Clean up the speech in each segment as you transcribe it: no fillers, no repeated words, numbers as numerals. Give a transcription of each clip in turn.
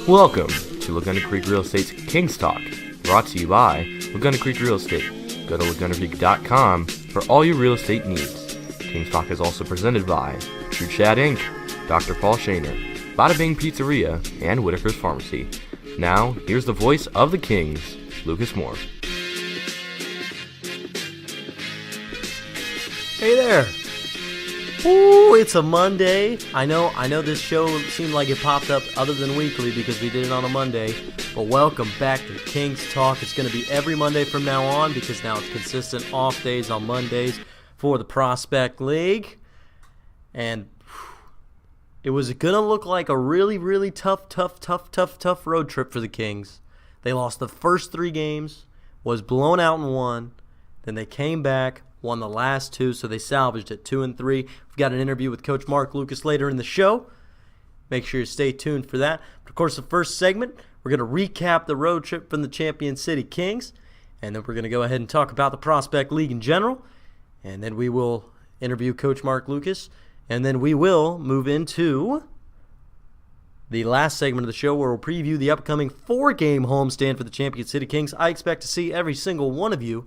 Welcome to Laguna Creek Real Estate's Kings Talk, brought to you by Laguna Creek Real Estate. Go to lagunacreek.com for all your real estate needs. Kings Talk is also presented by True Chat Inc., Dr. Paul Shaner, Bada Bing Pizzeria, and Whitaker's Pharmacy. Now, here's the voice of the Kings, Lucas Moore. Hey there. Ooh, it's a Monday. I know this show seemed like it popped up other than weekly because we did it on a Monday. But welcome back to Kings Talk. It's going to be every Monday from now on because now it's consistent off days on Mondays for the Prospect League. And it was going to look like a really tough road trip for the Kings. They lost the first 3 games, was blown out in 1, then they came back, won the last 2, so they salvaged it 2-3. We've got an interview with Coach Mark Lukas later in the show. Make sure you stay tuned for that. But of course, the first segment, we're going to recap the road trip from the Champion City Kings, and then we're going to go ahead and talk about the Prospect League in general, and then we will interview Coach Mark Lukas, and then we will move into the last segment of the show where we'll preview the upcoming 4-game homestand for the Champion City Kings. I expect to see every single one of you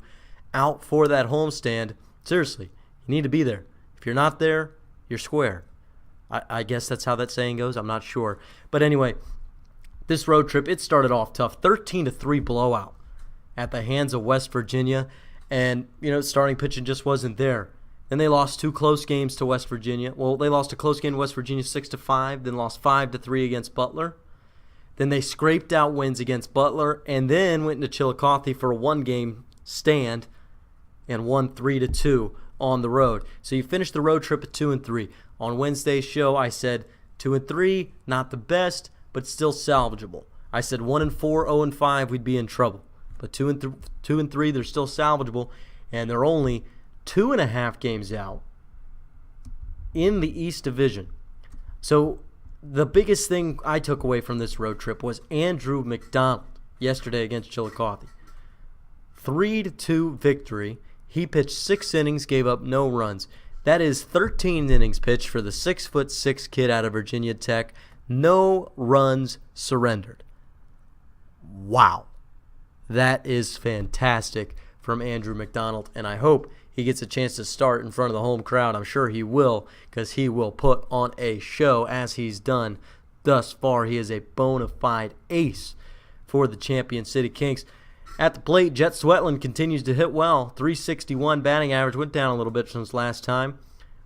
out for that homestand. Seriously, you need to be there. If you're not there, you're square. I guess that's how that saying goes. I'm not sure. But anyway, this road trip, it started off tough. 13-3 blowout at the hands of West Virginia. And, starting pitching just wasn't there. Then they lost 2 close games to West Virginia. Well, they lost a close game to West Virginia 6-5, then lost 5-3 against Butler. Then they scraped out wins against Butler and then went into Chillicothe for a 1-game stand and won 3-2 on the road. So you finished the road trip at 2-3. On Wednesday's show, I said 2-3, not the best, but still salvageable. I said 1-4, 0-5, we'd be in trouble. But 2-3, they're still salvageable, and they're only 2.5 games out in the East Division. So the biggest thing I took away from this road trip was Andrew McDonald yesterday against Chillicothe. 3-2 victory. He pitched 6 innings, gave up no runs. That is 13 innings pitched for the 6'6" kid out of Virginia Tech. No runs surrendered. Wow. That is fantastic from Andrew McDonald, and I hope he gets a chance to start in front of the home crowd. I'm sure he will, because he will put on a show as he's done thus far. He is a bona fide ace for the Champion City Kings. At the plate, Jet Sweatland continues to hit well. 361 batting average, went down a little bit since last time.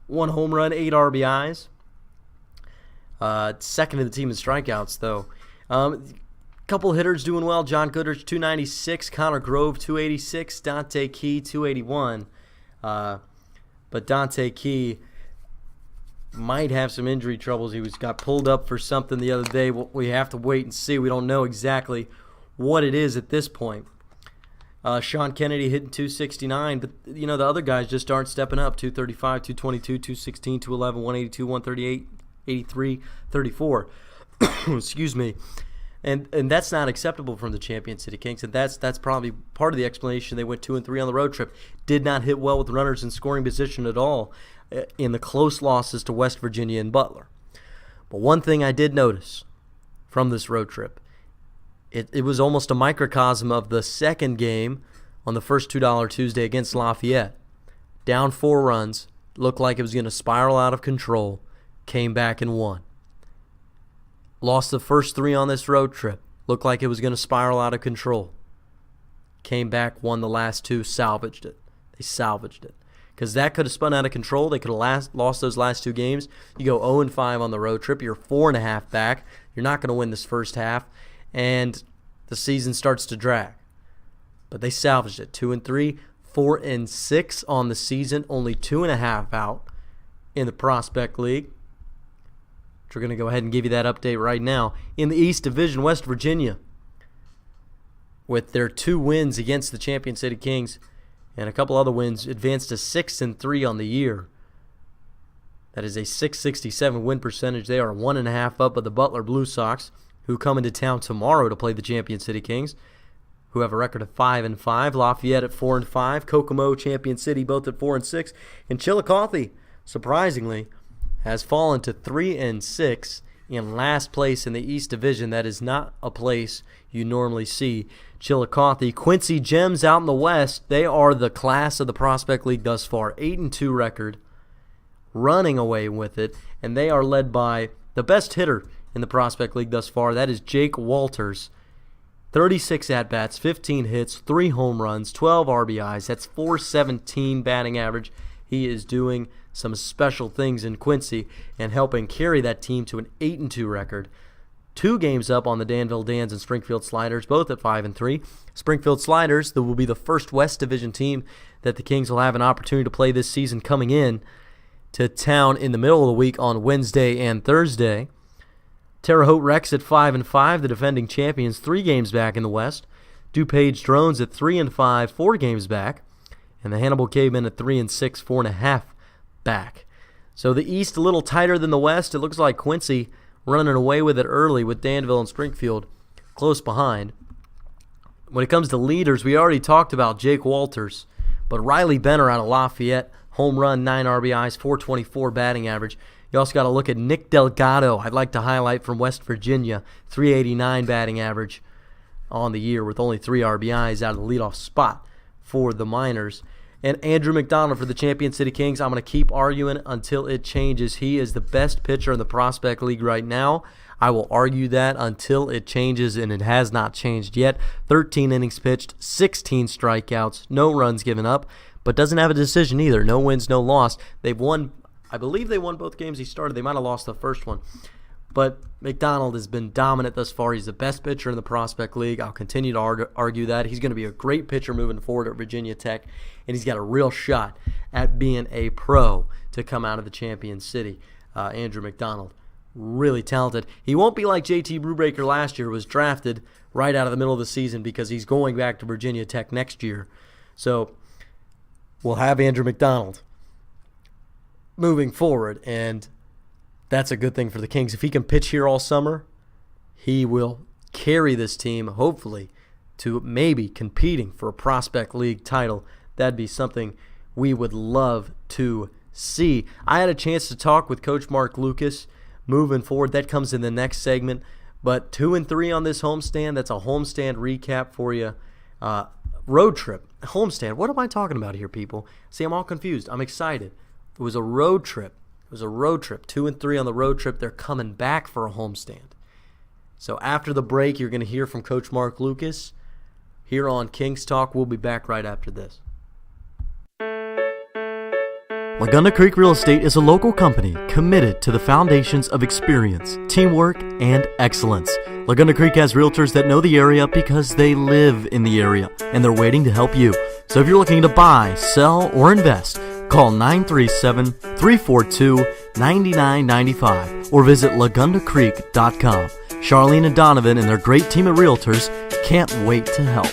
1 home run, 8 RBIs. Second in the team in strikeouts, though. Couple hitters doing well. John Goodrich, 296. Connor Grove, 286. Dante Key, 281. But Dante Key might have some injury troubles. He got pulled up for something the other day. We have to wait and see. We don't know exactly what it is at this point. Sean Kennedy hitting 269, but the other guys just aren't stepping up. 235, 222, 216, 211, 182, 138, 83, 34. Excuse me. And that's not acceptable from the Champion City Kings, and that's probably part of the explanation they went 2-3 on the road trip. Did not hit well with runners in scoring position at all in the close losses to West Virginia and Butler. But one thing I did notice from this road trip, it was almost a microcosm of the second game on the first $2 Tuesday against Lafayette. Down 4 runs, looked like it was going to spiral out of control, came back and won. Lost the first 3 on this road trip, looked like it was going to spiral out of control. Came back, won the last 2, salvaged it. They salvaged it. Because that could have spun out of control. They could have lost those last 2 games. You go 0-5 on the road trip. You're 4.5 back. You're not going to win this first half. And the season starts to drag. But they salvaged it. 2-3, 4-6 on the season. Only 2.5 out in the Prospect League. We're going to go ahead and give you that update right now. In the East Division, West Virginia, with their 2 wins against the Champion City Kings and a couple other wins, advanced to 6-3 on the year. That is a .667 win percentage. They are 1.5 up of the Butler Blue Sox, who come into town tomorrow to play the Champion City Kings, who have a record of 5-5. Lafayette at 4-5. Kokomo, Champion City, both at 4-6. And Chillicothe, surprisingly, has fallen to 3-6 in last place in the East Division. That is not a place you normally see Chillicothe. Quincy Gems out in the West, they are the class of the Prospect League thus far. 8-2 record, running away with it, and they are led by the best hitter in the Prospect League thus far. That is Jake Walters. 36 at-bats, 15 hits, 3 home runs, 12 RBIs. That's .417 batting average. He is doing some special things in Quincy and helping carry that team to an 8-2 record. 2 games up on the Danville Dans and Springfield Sliders, both at 5-3. Springfield Sliders, that will be the first West Division team that the Kings will have an opportunity to play this season, coming in to town in the middle of the week on Wednesday and Thursday. Terre Haute Rex at 5-5, the defending champions, 3 games back in the West. DuPage Drones at 3-5, 4 games back. And the Hannibal Cavemen at 3-6, 4.5 back. So the East a little tighter than the West. It looks like Quincy running away with it early with Danville and Springfield close behind. When it comes to leaders, we already talked about Jake Walters, but Riley Benner out of Lafayette, home run, 9 RBIs, .424 batting average. You also got to look at Nick Delgado, I'd like to highlight, from West Virginia, .389 batting average on the year with only 3 RBIs out of the leadoff spot for the Miners. And Andrew McDonald for the Champion City Kings. I'm going to keep arguing until it changes. He is the best pitcher in the Prospect League right now. I will argue that until it changes, and it has not changed yet. 13 innings pitched, 16 strikeouts, no runs given up, but doesn't have a decision either. No wins, no loss. They've won, I believe they won both games he started. They might have lost the first one. But McDonald has been dominant thus far. He's the best pitcher in the Prospect League. I'll continue to argue that. He's going to be a great pitcher moving forward at Virginia Tech, and he's got a real shot at being a pro to come out of the Champion City. Andrew McDonald, really talented. He won't be like JT Brubaker last year, who was drafted right out of the middle of the season, because he's going back to Virginia Tech next year. So we'll have Andrew McDonald moving forward, and that's a good thing for the Kings. If he can pitch here all summer, he will carry this team, hopefully, to maybe competing for a Prospect League title. That'd be something we would love to see. I had a chance to talk with Coach Mark Lukas moving forward. That comes in the next segment. But 2-3 on this homestand. That's a homestand recap for you. Road trip. Homestand. What am I talking about here, people? See, I'm all confused. I'm excited. It was a road trip. 2-3 on the road trip. They're coming back for a homestand. So after the break, you're going to hear from Coach Mark Lukas here on Kings Talk. We'll be back right after this. Laguna Creek Real Estate is a local company committed to the foundations of experience, teamwork, and excellence. Laguna Creek has realtors that know the area because they live in the area, and they're waiting to help you. So if you're looking to buy, sell, or invest, call 937-342-9995 or visit lagundacreek.com. Charlene and Donovan and their great team of realtors can't wait to help.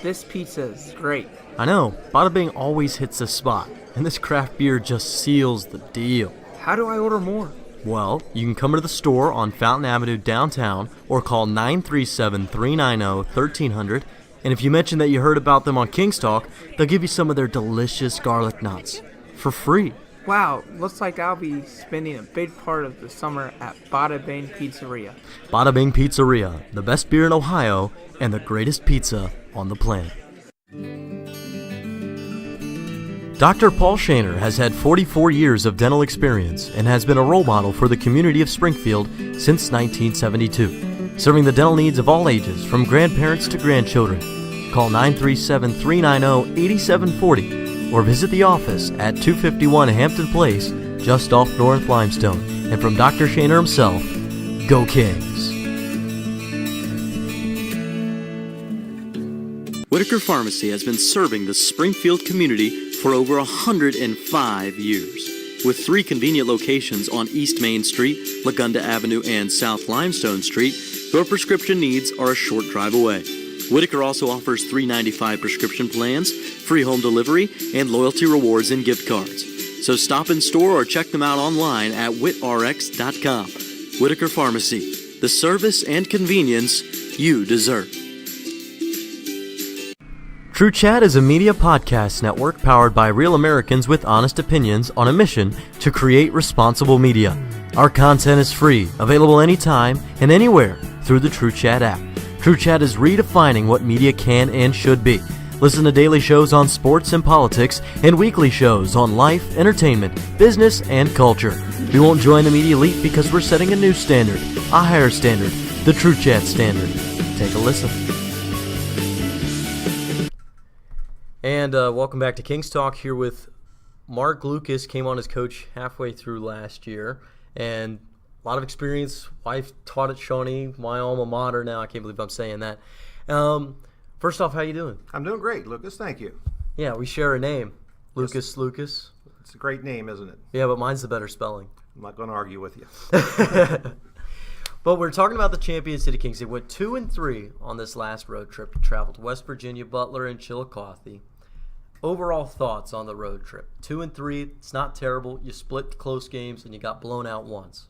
This pizza is great. I know, Bada Bing always hits the spot, and this craft beer just seals the deal. How do I order more? Well, you can come to the store on Fountain Avenue downtown or call 937-390-1300. And if you mention that you heard about them on Kings Talk, they'll give you some of their delicious garlic knots for free. Wow, looks like I'll be spending a big part of the summer at Bada Bing Pizzeria. Bada Bing Pizzeria, the best beer in Ohio and the greatest pizza on the planet. Dr. Paul Shaner has had 44 years of dental experience and has been a role model for the community of Springfield since 1972, serving the dental needs of all ages, from grandparents to grandchildren. Call 937-390-8740 or visit the office at 251 Hampton Place, just off North Limestone. And from Dr. Shaner himself, go Kings! Whitaker Pharmacy has been serving the Springfield community for over 105 years. With 3 convenient locations on East Main Street, Lagunda Avenue, and South Limestone Street, your prescription needs are a short drive away. Whitaker also offers $3.95 prescription plans, free home delivery, and loyalty rewards and gift cards. So stop in store or check them out online at whitrx.com. Whitaker Pharmacy, the service and convenience you deserve. True Chat is a media podcast network powered by real Americans with honest opinions on a mission to create responsible media. Our content is free, available anytime and anywhere through the True Chat app. True Chat is redefining what media can and should be. Listen to daily shows on sports and politics and weekly shows on life, entertainment, business, and culture. We won't join the media elite because we're setting a new standard, a higher standard, the True Chat standard. Take a listen. And welcome back to Kings Talk here with Mark. Lukas came on as coach halfway through last year, and a lot of experience. Wife taught at Shawnee, my alma mater now. I can't believe I'm saying that. First off, how you doing? I'm doing great, Lucas. Thank you. Yeah, we share a name. Lukas, Yes. Lukas. It's a great name, isn't it? Yeah, but mine's the better spelling. I'm not going to argue with you. But we're talking about the Champion City Kings. They went 2-3 on this last road trip. You traveled to West Virginia, Butler, and Chillicothe. Overall thoughts on the road trip? 2-3. It's not terrible. You split close games and you got blown out once.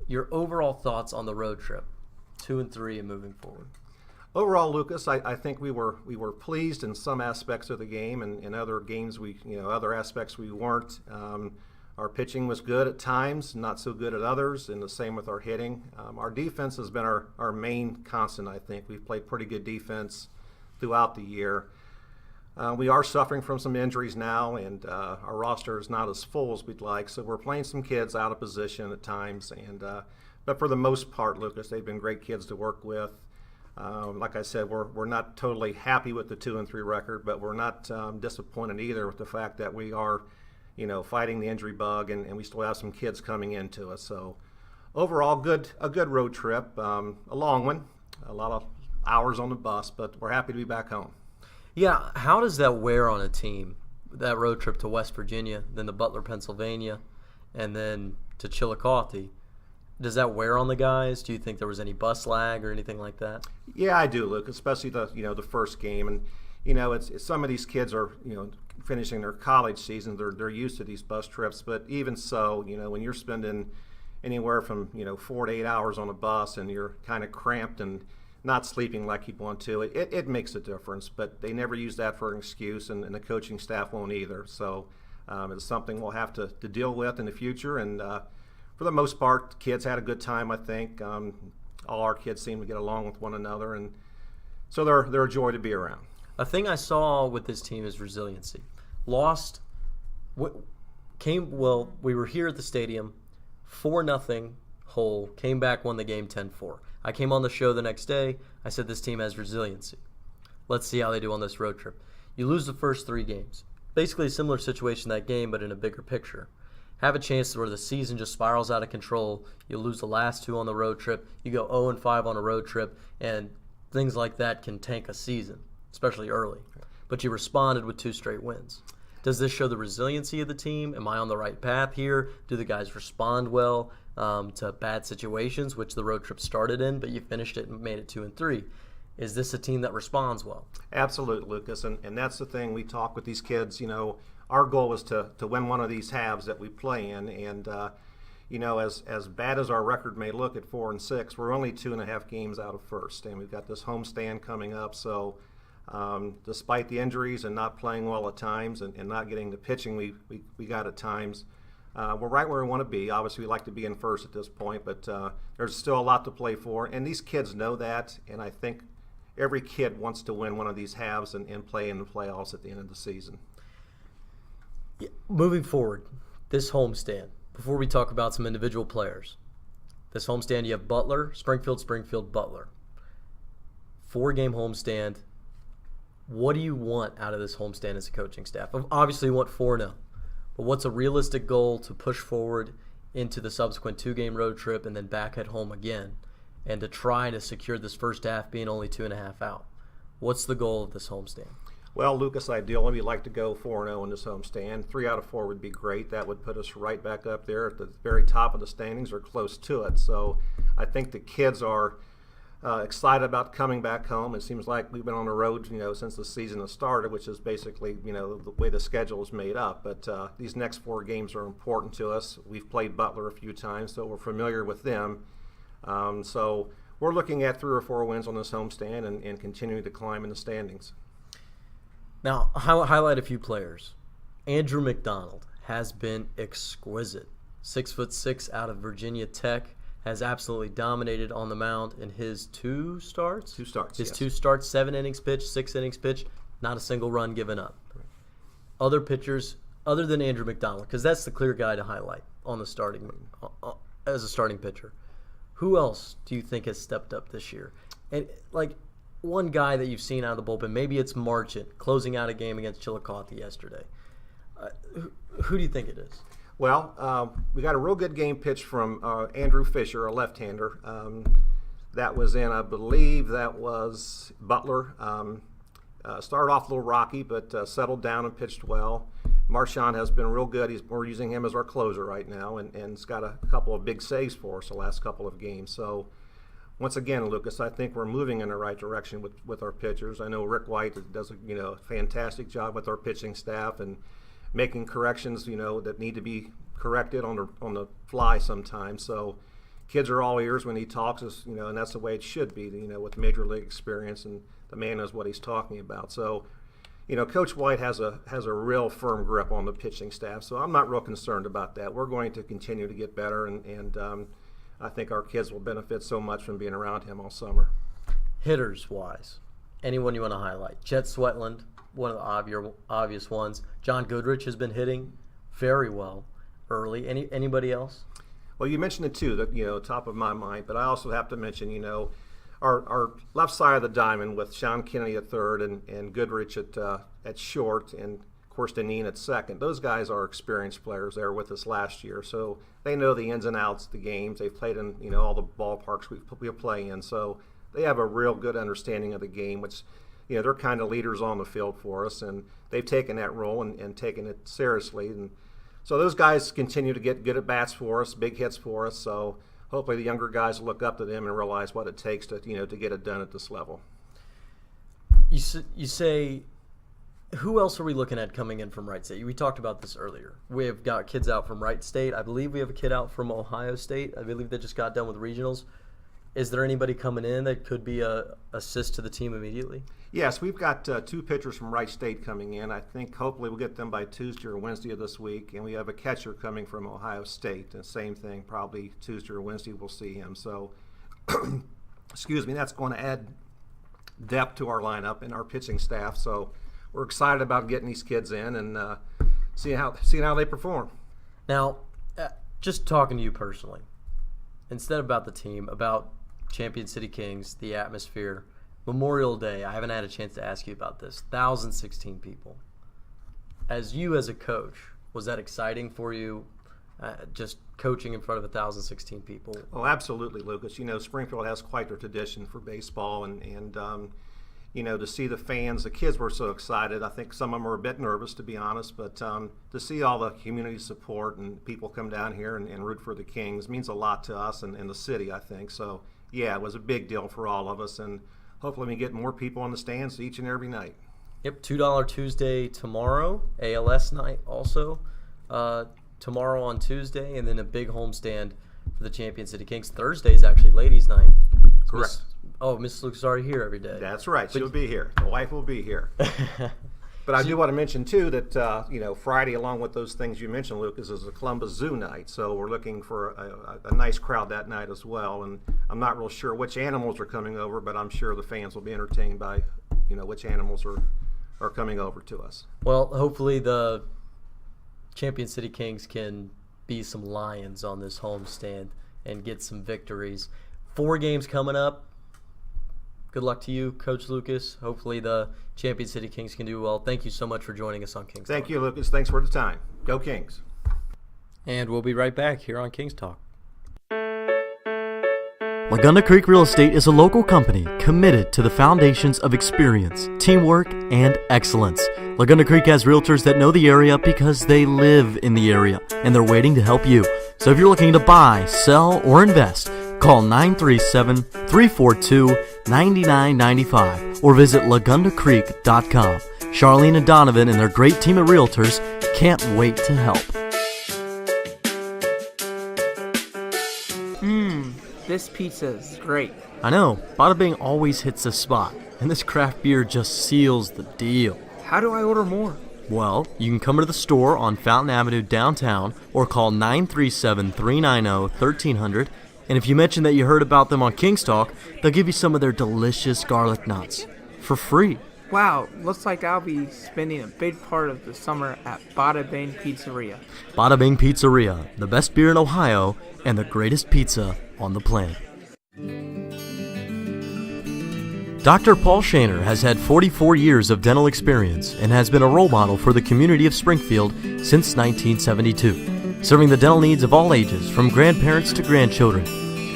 Your overall thoughts on the road trip? 2-3 and moving forward. Overall, Lucas, I think we were pleased in some aspects of the game, and in other games other aspects we weren't. Our pitching was good at times, not so good at others, and the same with our hitting. Our defense has been our main constant, I think. We've played pretty good defense throughout the year. We are suffering from some injuries now, and our roster is not as full as we'd like, so we're playing some kids out of position at times. But for the most part, Lucas, they've been great kids to work with. Like I said, we're not totally happy with the 2-3 record, but we're not disappointed either with the fact that we are, fighting the injury bug, and we still have some kids coming into us. So overall, a good road trip, a long one, a lot of hours on the bus, but we're happy to be back home. Yeah, how does that wear on a team? That road trip to West Virginia, then to Butler, Pennsylvania, and then to Chillicothe. Does that wear on the guys? Do you think there was any bus lag or anything like that? Yeah, I do, Luke. Especially the first game, and it's some of these kids are finishing their college season. They're used to these bus trips, but even so, when you're spending anywhere from 4 to 8 hours on a bus and you're kind of cramped and not sleeping like you'd want to, it makes a difference. But they never use that for an excuse, and the coaching staff won't either. So it's something we'll have to deal with in the future. And for the most part, kids had a good time, I think. All our kids seem to get along with one another, and so they're a joy to be around. A thing I saw with this team is resiliency. We were here at the stadium, 4-0 hole, came back, won the game 10-4. I came on the show the next day. I said this team has resiliency. Let's see how they do on this road trip. You lose the first 3 games. Basically a similar situation that game, but in a bigger picture. Have a chance where the season just spirals out of control. You lose the last 2 on the road trip. You go 0-5 on a road trip, and things like that can tank a season, especially early. But you responded with 2 straight wins. Does this show the resiliency of the team? Am I on the right path here? Do the guys respond well to bad situations, which the road trip started in, but you finished it and made it 2-3? Is this a team that responds well? Absolutely, Lucas, and that's the thing. We talk with these kids, our goal is to win one of these halves that we play in, and as bad as our record may look at 4-6, we're only 2.5 games out of first, and we've got this homestand coming up. So despite the injuries and not playing well at times and not getting the pitching we got at times, we're right where we want to be. Obviously, we like to be in first at this point, but there's still a lot to play for, and these kids know that, and I think every kid wants to win one of these halves and play in the playoffs at the end of the season. Moving forward, this homestand, before we talk about some individual players, this homestand, you have Butler, Springfield, Butler. 4-game homestand. What do you want out of this homestand as a coaching staff? Obviously, you want 4-0, but what's a realistic goal to push forward into the subsequent 2-game road trip and then back at home again, and to try to secure this first half being only 2.5 out? What's the goal of this homestand? Well, Lucas, ideally, we'd like to go 4-0 in this homestand. 3 out of 4 would be great. That would put us right back up there at the very top of the standings or close to it. So I think the kids are excited about coming back home. It seems like we've been on the road, since the season has started, which is basically, the way the schedule is made up. But these next 4 games are important to us. We've played Butler a few times, so we're familiar with them. So we're looking at 3 or 4 wins on this homestand and continuing to climb in the standings. Now, highlight a few players. Andrew McDonald has been exquisite. 6'6" out of Virginia Tech, has absolutely dominated on the mound in his two starts. Two starts, His yes. 2 starts, 7 innings pitched, 6 innings pitched, not a single run given up. Other pitchers, other than Andrew McDonald, because that's the clear guy to highlight on the starting as a starting pitcher. Who else do you think has stepped up this year? And like one guy that you've seen out of the bullpen, maybe it's Marchant closing out a game against Chillicothe yesterday. Who do you think it is? Well, we got a real good game pitch from Andrew Fisher, a left-hander. That was in, I believe, that was Butler. Started off a little rocky, but settled down and pitched well. Marchand has been real good. We're using him as our closer right now, and it's got a couple of big saves for us the last couple of games. So, once again, Lucas, I think we're moving in the right direction with our pitchers. I know Rick White does a fantastic job with our pitching staff and making corrections, that need to be corrected on the fly sometimes. So kids are all ears when he talks, and that's the way it should be, with major league experience, and the man knows what he's talking about. So, Coach White has a real firm grip on the pitching staff, so I'm not real concerned about that. We're going to continue to get better, and I think our kids will benefit so much from being around him all summer. Hitters-wise, anyone you want to highlight? Jet Sweatland, one of the obvious ones. John Goodrich has been hitting very well early. Anybody else? Well, you mentioned it too, that top of my mind, but I also have to mention, our left side of the diamond with Sean Kennedy at third and Goodrich at short, and of course Deneen at second. Those guys are experienced players. They were with us last year, so they know the ins and outs of the games. They've played in all the ballparks we play in, so they have a real good understanding of the game, which they're kind of leaders on the field for us, and they've taken that role and taken it seriously. And so those guys continue to get good at bats for us, big hits for us. So hopefully the younger guys look up to them and realize what it takes to to get it done at this level. You say, who else are we looking at coming in from Wright State? We talked about this earlier. We have got kids out from Wright State. I believe we have a kid out from Ohio State. I believe they just got done with regionals. Is there anybody coming in that could be a assist to the team immediately? Yes, we've got 2 pitchers from Wright State coming in. I think hopefully we'll get them by Tuesday or Wednesday of this week. And we have a catcher coming from Ohio State. And same thing, probably Tuesday or Wednesday we'll see him. So, excuse me, that's going to add depth to our lineup and our pitching staff. So we're excited about getting these kids in and seeing how they perform. Now, just talking to you personally, instead about the team, about Champion City Kings, the atmosphere, Memorial Day, I haven't had a chance to ask you about this. 1,016 people. As a coach, was that exciting for you, just coaching in front of 1,016 people? Oh, absolutely, Lucas. Springfield has quite a tradition for baseball, and to see the fans, the kids were so excited. I think some of them were a bit nervous, to be honest, but to see all the community support and people come down here and root for the Kings means a lot to us and the city, I think. So, yeah, it was a big deal for all of us, and hopefully we get more people on the stands each and every night. Yep, $2 Tuesday tomorrow, ALS night also tomorrow on Tuesday, and then a big homestand for the Champion City Kings. Thursday is actually ladies' night. Correct. Miss Luke's already here every day. That's right. She'll be here. The wife will be here. But I do want to mention, too, that, Friday, along with those things you mentioned, Lucas, is the Columbus Zoo night. So we're looking for a nice crowd that night as well. And I'm not real sure which animals are coming over, but I'm sure the fans will be entertained by, which animals are coming over to us. Well, hopefully the Champion City Kings can be some lions on this homestand and get some victories. 4 games coming up. Good luck to you, Coach Lucas. Hopefully the Champion City Kings can do well. Thank you so much for joining us on Kings Talk. Thank you, Lucas. Thanks for the time. Go Kings. And we'll be right back here on Kings Talk. Laguna Creek Real Estate is a local company committed to the foundations of experience, teamwork, and excellence. Laguna Creek has realtors that know the area because they live in the area, and they're waiting to help you. So if you're looking to buy, sell, or invest, call 937-342-9995 or visit LagundaCreek.com. Charlene and Donovan and their great team of realtors can't wait to help. This pizza is great. I know, Bada Bing always hits the spot, and this craft beer just seals the deal. How do I order more? Well, you can come to the store on Fountain Avenue downtown or call 937-390-1300. And if you mention that you heard about them on King's Talk, they'll give you some of their delicious garlic knots for free. Wow, looks like I'll be spending a big part of the summer at Bada Bing Pizzeria. Bada Bing Pizzeria, the best beer in Ohio and the greatest pizza on the planet. Dr. Paul Shaner has had 44 years of dental experience and has been a role model for the community of Springfield since 1972, serving the dental needs of all ages, from grandparents to grandchildren.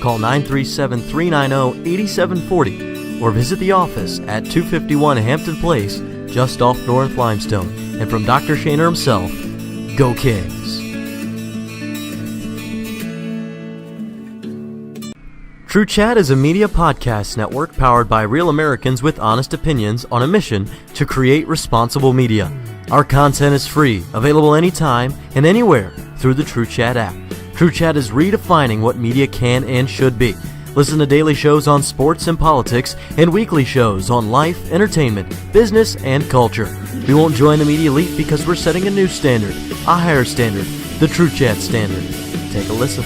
Call 937-390-8740 or visit the office at 251 Hampton Place, just off North Limestone. And from Dr. Shaner himself, go Kings! True Chat is a media podcast network powered by real Americans with honest opinions on a mission to create responsible media. Our content is free, available anytime and anywhere through the True Chat app. True Chat is redefining what media can and should be. Listen to daily shows on sports and politics and weekly shows on life, entertainment, business, and culture. We won't join the media elite because we're setting a new standard, a higher standard, the True Chat standard. Take a listen.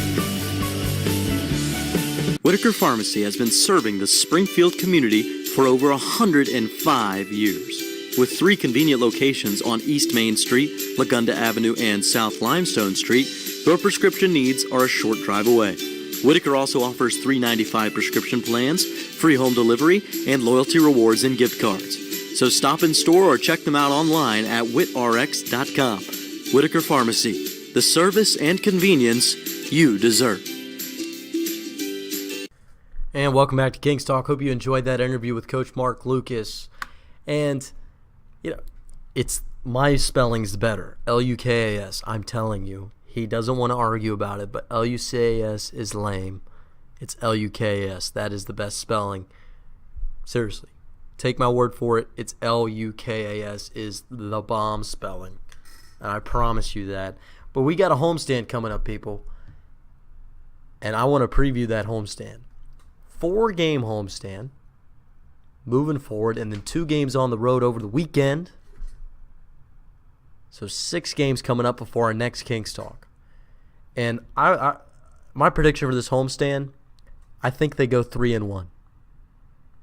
Whitaker Pharmacy has been serving the Springfield community for over 105 years. With 3 convenient locations on East Main Street, Lagunda Avenue, and South Limestone Street, your prescription needs are a short drive away. Whitaker also offers $3.95 prescription plans, free home delivery, and loyalty rewards and gift cards. So stop in store or check them out online at whitrx.com. Whitaker Pharmacy, the service and convenience you deserve. And welcome back to King's Talk. Hope you enjoyed that interview with Coach Mark Lukas. And, it's my spelling's better. Lukas, I'm telling you. He doesn't want to argue about it, but Lukas is lame. It's Lukas. That is the best spelling. Seriously. Take my word for it. It's Lukas is the bomb spelling. And I promise you that. But we got a homestand coming up, people. And I want to preview that homestand. 4-game homestand moving forward, and then 2 games on the road over the weekend. So 6 games coming up before our next Kings Talk. And my prediction for this homestand, I think they go 3-1.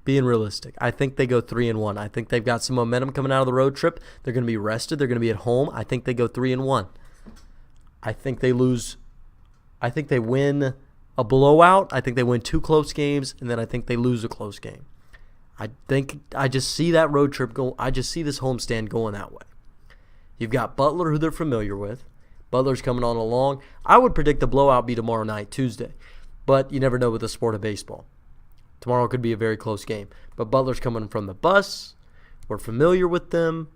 Being realistic, I think they go 3-1. I think they've got some momentum coming out of the road trip. They're going to be rested. They're going to be at home. I think they go 3-1. I think they lose. I think they win a blowout. I think they win 2 close games, and then I think they lose a close game. I just see that road trip go. I just see this homestand going that way. You've got Butler, who they're familiar with. Butler's coming on along. I would predict the blowout be tomorrow night, Tuesday. But you never know with the sport of baseball. Tomorrow could be a very close game. But Butler's coming from the bus. We're familiar with them.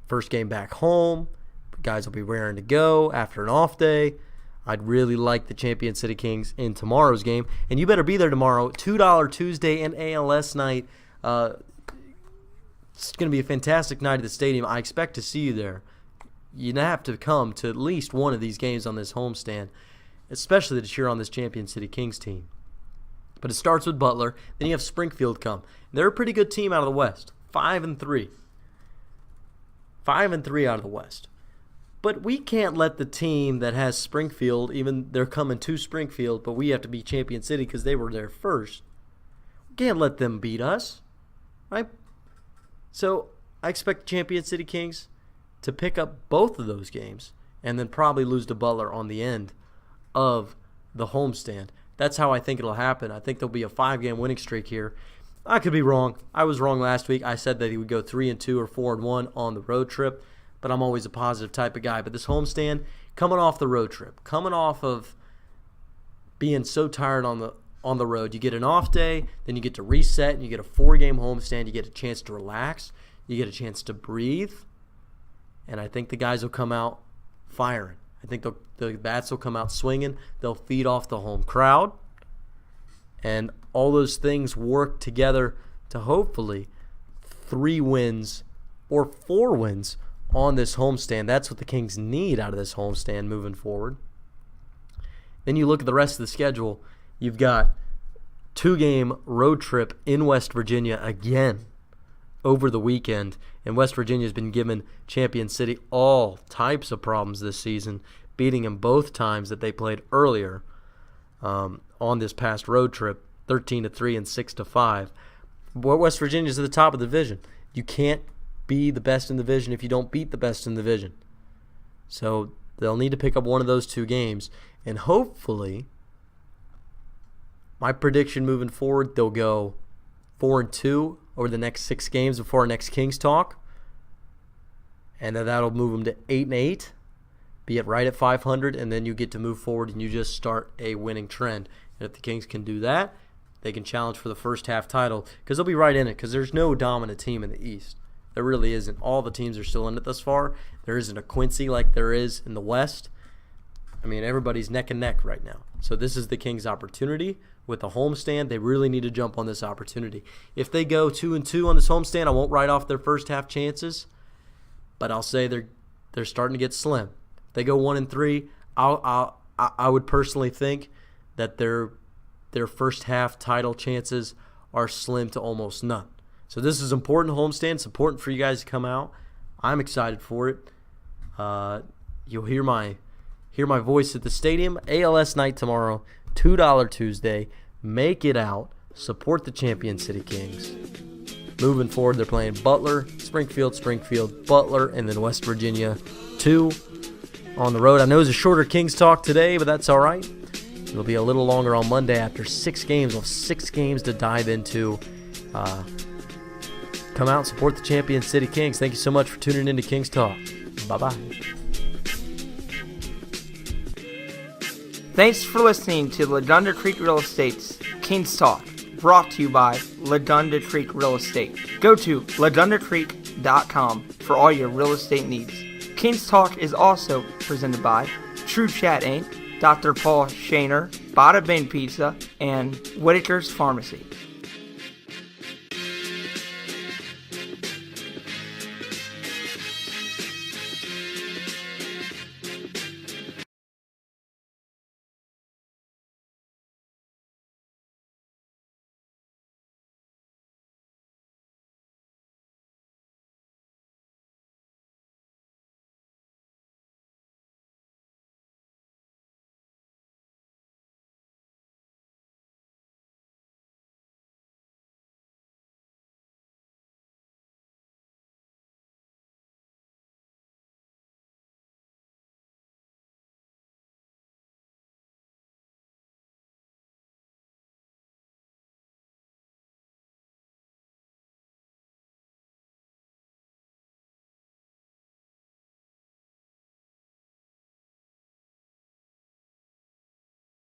First game back home. Guys will be raring to go after an off day. I'd really like the Champion City Kings in tomorrow's game. And you better be there tomorrow. $2 Tuesday and ALS night. It's going to be a fantastic night at the stadium. I expect to see you there. You have to come to at least one of these games on this homestand, especially to cheer on this Champion City Kings team. But it starts with Butler. Then you have Springfield come. They're a pretty good team out of the West. 5-3. 5-3 out of the West. But we can't let the team that has Springfield, even they're coming to Springfield, but we have to beat Champion City because they were there first. We can't let them beat us, right? So I expect Champion City Kings to pick up both of those games and then probably lose to Butler on the end of the homestand. That's how I think it'll happen. I think there'll be a 5-game winning streak here. I could be wrong. I was wrong last week. I said that he would go 3-2 or 4-1 on the road trip, but I'm always a positive type of guy. But this homestand, coming off the road trip, coming off of being so tired on the road, you get an off day, then you get to reset, and you get a 4-game homestand. You get a chance to relax. You get a chance to breathe. And I think the guys will come out firing. I think the bats will come out swinging. They'll feed off the home crowd. And all those things work together to hopefully 3 wins or 4 wins on this homestand. That's what the Kings need out of this homestand moving forward. Then you look at the rest of the schedule. You've got 2-game road trip in West Virginia again. over the weekend, and West Virginia's been giving Champion City all types of problems this season, beating them both times that they played earlier on this past road trip, 13-3 and 6-5. West Virginia's at the top of the division. You can't be the best in the division if you don't beat the best in the division. So they'll need to pick up one of those two games, and hopefully, my prediction moving forward, they'll go 4-2 over the next 6 games before our next Kings Talk, and then that'll move them to 8-8, be it right at 500, and then you get to move forward and you just start a winning trend. And if the Kings can do that, they can challenge for the first half title, because they'll be right in it, because there's no dominant team in the East. There really isn't. All the teams are still in it thus far. There isn't a Quincy like there is in the West. I mean, everybody's neck and neck right now. So this is the Kings' opportunity. With a homestand, they really need to jump on this opportunity. If they go 2-2 on this homestand, I won't write off their first half chances, but I'll say they're starting to get slim. If they go 1-3, I would personally think that their first half title chances are slim to almost none. So this is important homestand. It's important for you guys to come out. I'm excited for it. You'll hear my voice at the stadium. ALS night tomorrow, $2 Tuesday. Make it out. Support the Champion City Kings. Moving forward, they're playing Butler, Springfield, Butler, and then West Virginia 2 on the road. I know it was a shorter Kings Talk today, but that's all right. It'll be a little longer on Monday after 6 games. We'll have 6 games to dive into. Come out and support the Champion City Kings. Thank you so much for tuning in to Kings Talk. Bye-bye. Thanks for listening to Ladunda Creek Real Estate's Kings Talk, brought to you by Ladunda Creek Real Estate. Go to ladundacreek.com for all your real estate needs. Kings Talk is also presented by True Chat Inc., Dr. Paul Shaner, Bada Bing Pizza, and Whitaker's Pharmacy.